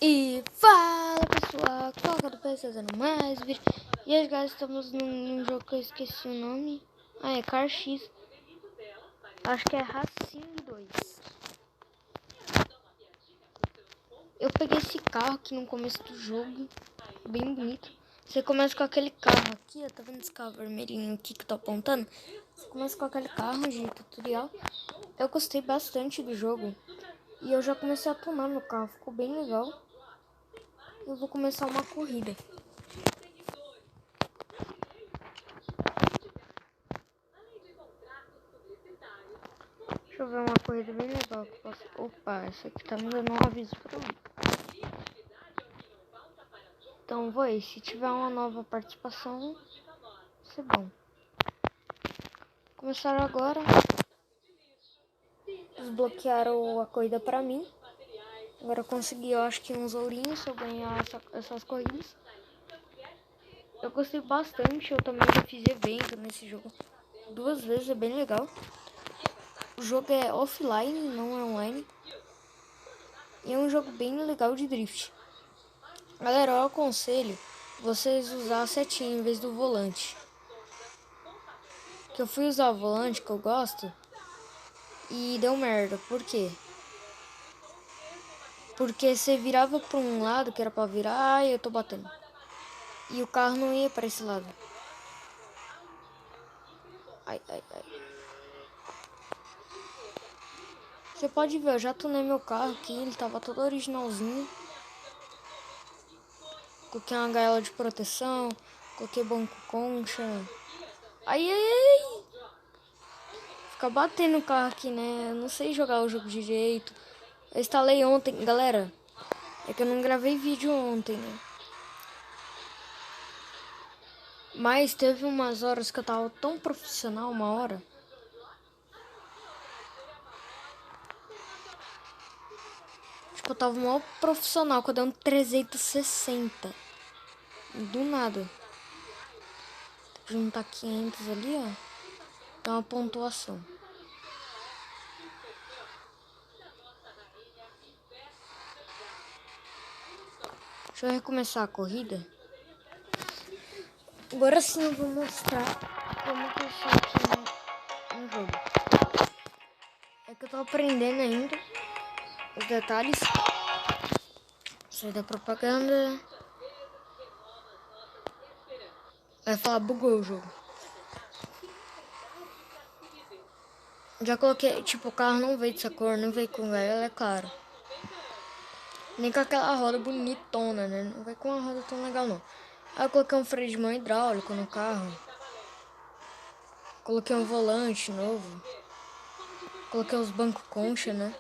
E fala pessoal, Coca do PC fazendo mais vídeo. E aí galera, estamos num jogo que eu esqueci o nome. É Car X. Acho que é Racing 2. Eu peguei esse carro aqui no começo do jogo, bem bonito. Você começa com aquele carro aqui, ó, tá vendo esse carro vermelhinho aqui que eu tô apontando? Você começa com aquele carro de tutorial. Eu gostei bastante do jogo. E eu já comecei a tunar no carro, ficou bem legal. Eu vou começar uma corrida. Deixa eu ver uma corrida bem legal que eu posso... Opa, essa aqui tá me dando um aviso pra mim. Então vou aí, se tiver uma nova participação, vai ser bom. Começaram agora. Desbloquearam a corrida pra mim. Agora eu consegui, eu acho que uns ourinhos se eu ganhar essas corridas. Eu gostei bastante, eu também já fiz evento nesse jogo 2 vezes, é bem legal. O jogo é offline, não é online. E é um jogo bem legal de drift. Galera, eu aconselho vocês usar a setinha em vez do volante. Que eu fui usar o volante que eu gosto e deu merda. Por quê? Porque você virava para um lado que era para virar, ai, eu tô batendo. E o carro não ia para esse lado. Ai, ai, ai. Você pode ver, eu já tunei meu carro aqui, ele tava todo originalzinho. Coloquei uma gaiola de proteção, coloquei banco concha. Ai, ai, ai. Fica batendo o carro aqui, né? Eu não sei jogar o jogo direito. Eu instalei ontem, galera. É que eu não gravei vídeo ontem, né? Mas teve umas horas que eu tava tão profissional, uma hora. Tipo, eu tava mó profissional, quando eu dei um 360. Do nada. Juntar 500 ali, ó. Dá uma pontuação. Deixa eu recomeçar a corrida. Agora sim eu vou mostrar como que eu sou aqui no jogo. É que eu tô aprendendo ainda os detalhes. Sair da propaganda. Vai falar, bugou o jogo. Já coloquei, tipo, o carro não veio dessa cor, não veio com gaiola, é claro. Nem com aquela roda bonitona, né? Não vai com uma roda tão legal, não. Aí eu coloquei um freio de mão hidráulico no carro. Coloquei um volante novo. Coloquei uns bancos concha, né?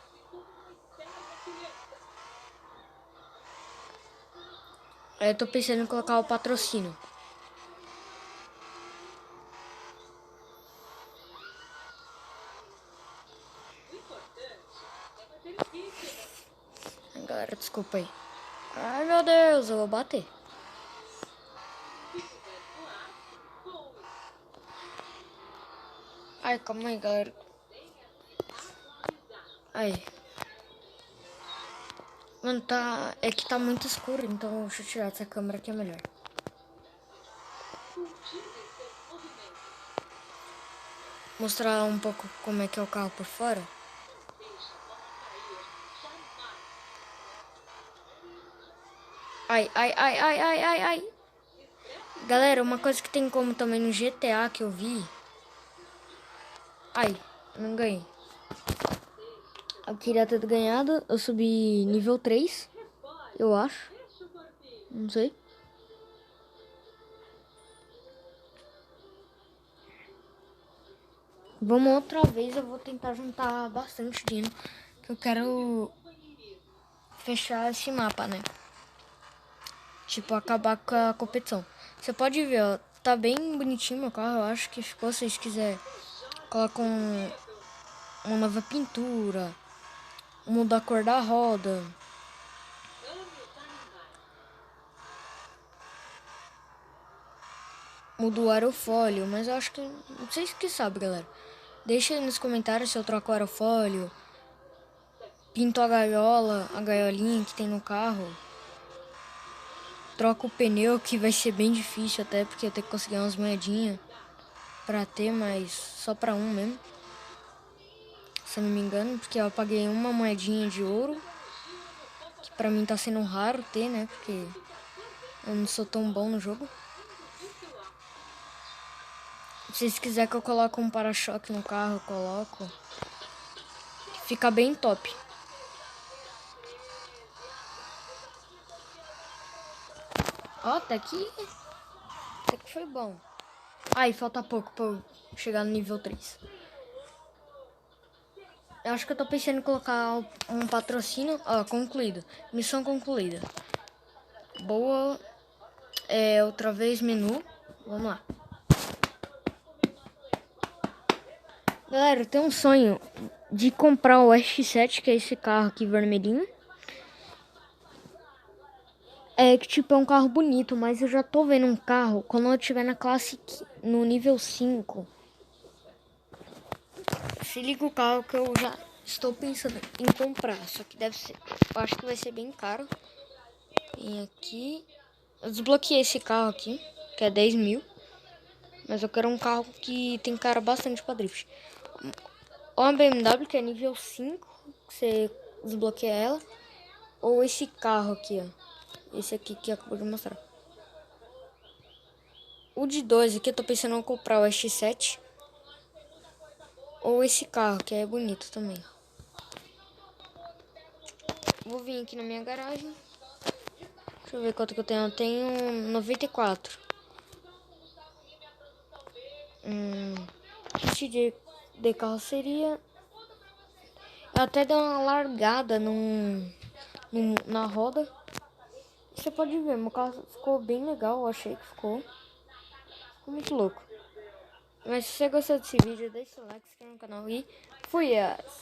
Aí eu tô pensando em colocar o patrocínio. Ai, galera, desculpa aí. Ai, meu Deus, eu vou bater. Ai, calma aí, galera. Aí. Mano, tá... É que tá muito escuro, então deixa eu tirar essa câmera que é melhor. Mostrar um pouco como é que é o carro por fora. Ai, ai, ai, ai, ai, ai, ai. Galera, uma coisa que tem como também no GTA que eu vi. Ai, não ganhei. Eu queria ter ganhado. Eu subi nível 3, eu acho. Não sei. Vamos outra vez, eu vou tentar juntar bastante dinheiro. Que eu quero fechar esse mapa, né? Tipo, acabar com a competição. Você pode ver, ó. Tá bem bonitinho meu carro, eu acho que ficou. Se vocês quiserem, coloca uma nova pintura. Muda a cor da roda. Muda o aerofólio, mas eu acho que... Não sei se que sabe, galera. Deixa aí nos comentários se eu troco o aerofólio. Pinto a gaiola, a gaiolinha que tem no carro. troca o pneu, que vai ser bem difícil até, porque eu tenho que conseguir umas moedinhas pra ter, mas só pra um mesmo. Se eu não me engano, porque eu paguei uma moedinha de ouro, que pra mim tá sendo raro ter, né, porque eu não sou tão bom no jogo. Se vocês quiserem que eu coloque um para-choque no carro, eu coloco. Fica bem top. Ó, até que foi bom. Aí, falta pouco pra eu chegar no nível 3. Eu acho que eu tô pensando em colocar um patrocínio. Ó, concluído. Missão concluída. Boa. Outra vez menu. Vamos lá. Galera, eu tenho um sonho de comprar o X7, que é esse carro aqui vermelhinho. É que tipo, é um carro bonito, mas eu já tô vendo um carro quando eu estiver na classe, no nível 5. Se liga o carro que eu já estou pensando em comprar, só que deve ser, eu acho que vai ser bem caro. Tem aqui, eu desbloqueei esse carro aqui, que é 10 mil, mas eu quero um carro que tem cara bastante pra drift. Ou uma BMW, que é nível 5, que você desbloqueia ela, ou esse carro aqui, ó, esse aqui que eu acabei de mostrar. O de 2 aqui eu tô pensando em comprar o X7. Ou esse carro, que é bonito também. Vou vir aqui na minha garagem. Deixa eu ver quanto que eu tenho. Eu tenho 94. Kit de carroceria. Eu até dei uma largada na roda. Você pode ver, meu carro ficou bem legal. Eu achei que ficou muito louco. Mas se você gostou desse vídeo, deixa o like, se inscreva no canal e fui!